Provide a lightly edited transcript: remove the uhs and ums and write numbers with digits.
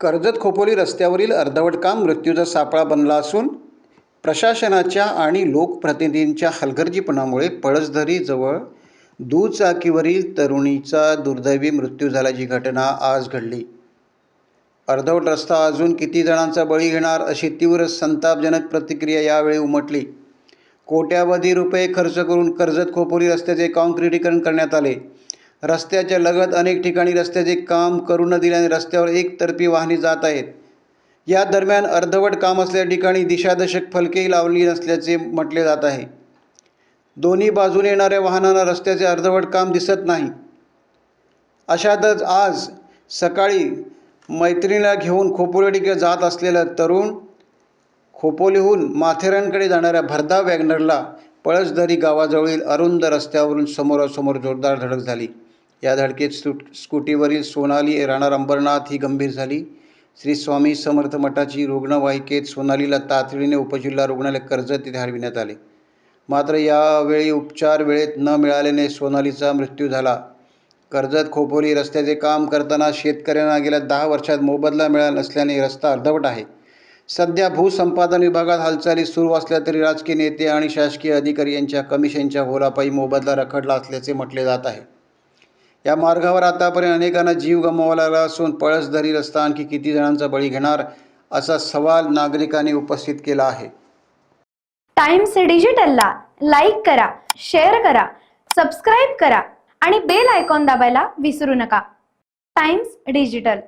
कर्जत खोपोली रस्त्यावरील अर्धवट काम मृत्यूचा सापळा बनला असून प्रशासनाच्या आणि लोकप्रतिनिधींच्या हलगर्जीपणामुळे पळसधरीजवळ दुचाकीवरील तरुणीचा दुर्दैवी मृत्यू झाल्याची घटना आज घडली। अर्धवट रस्ता अजून किती जणांचा बळी घेणार अशी तीव्र संतापजनक प्रतिक्रिया यावेळी उमटली। कोट्यावधी रुपये खर्च करून कर्जत खोपोली रस्त्याचे काँक्रिटीकरण करण्यात आले। रस्त्याच्या लगत अनेक ठिकाणी रस्त्याचे काम करू न दिल्याने रस्त्यावर एकतर्फी वाहने जात आहेत। या दरम्यान अर्धवट काम असलेल्या ठिकाणी दिशादर्शक फलकेही लावली नसल्याचे म्हटले जात आहे। दोन्ही बाजूने येणाऱ्या वाहनांना रस्त्याचे अर्धवट काम दिसत नाही। अशातच आज सकाळी मैत्रिणीला घेऊन खोपोलीकडे जात असलेला तरुण खोपोलीहून माथेरानकडे जाणाऱ्या भरधाव वॅगनरला पळसधरी गावाजवळील अरुंद रस्त्यावरून समोरासमोर जोरदार धडक झाली। या धडकेत स्कूटीवरील सोनाली राहणार अंबरनाथ ही गंभीर झाली। श्री स्वामी समर्थ मठाची रुग्णवाहिकेत सोनालीला तातडीने उपजिल्हा रुग्णालय कर्जत येथे हलविण्यात आले। मात्र यावेळी उपचार वेळेत न मिळाल्याने सोनालीचा मृत्यू झाला। कर्जत खोपोली रस्त्याचे काम करताना शेतकऱ्यांना गेल्या 10 वर्षात मोबदला मिळाला नसल्याने रस्ता अर्धवट आहे। सध्या भूसंपादन विभागात हालचाली सुरू असल्या तरी राजकीय नेते आणि शासकीय अधिकारी यांच्या कमिशनच्या घोलापायी मोबदला रखडला असल्याचे म्हटले जात आहे। या मार्गावर आतापर्यंत अनेकांना जीव गमवावा लागला असून पळसधरी रस्ता आणखी किती जणांचा बळी घेणार असा सवाल नागरिकांनी उपस्थित केला आहे। टाइम्स डिजिटलला लाईक करा, शेअर करा, सबस्क्राईब करा आणि बेल आयकॉन दाबायला विसरू नका। Times digital.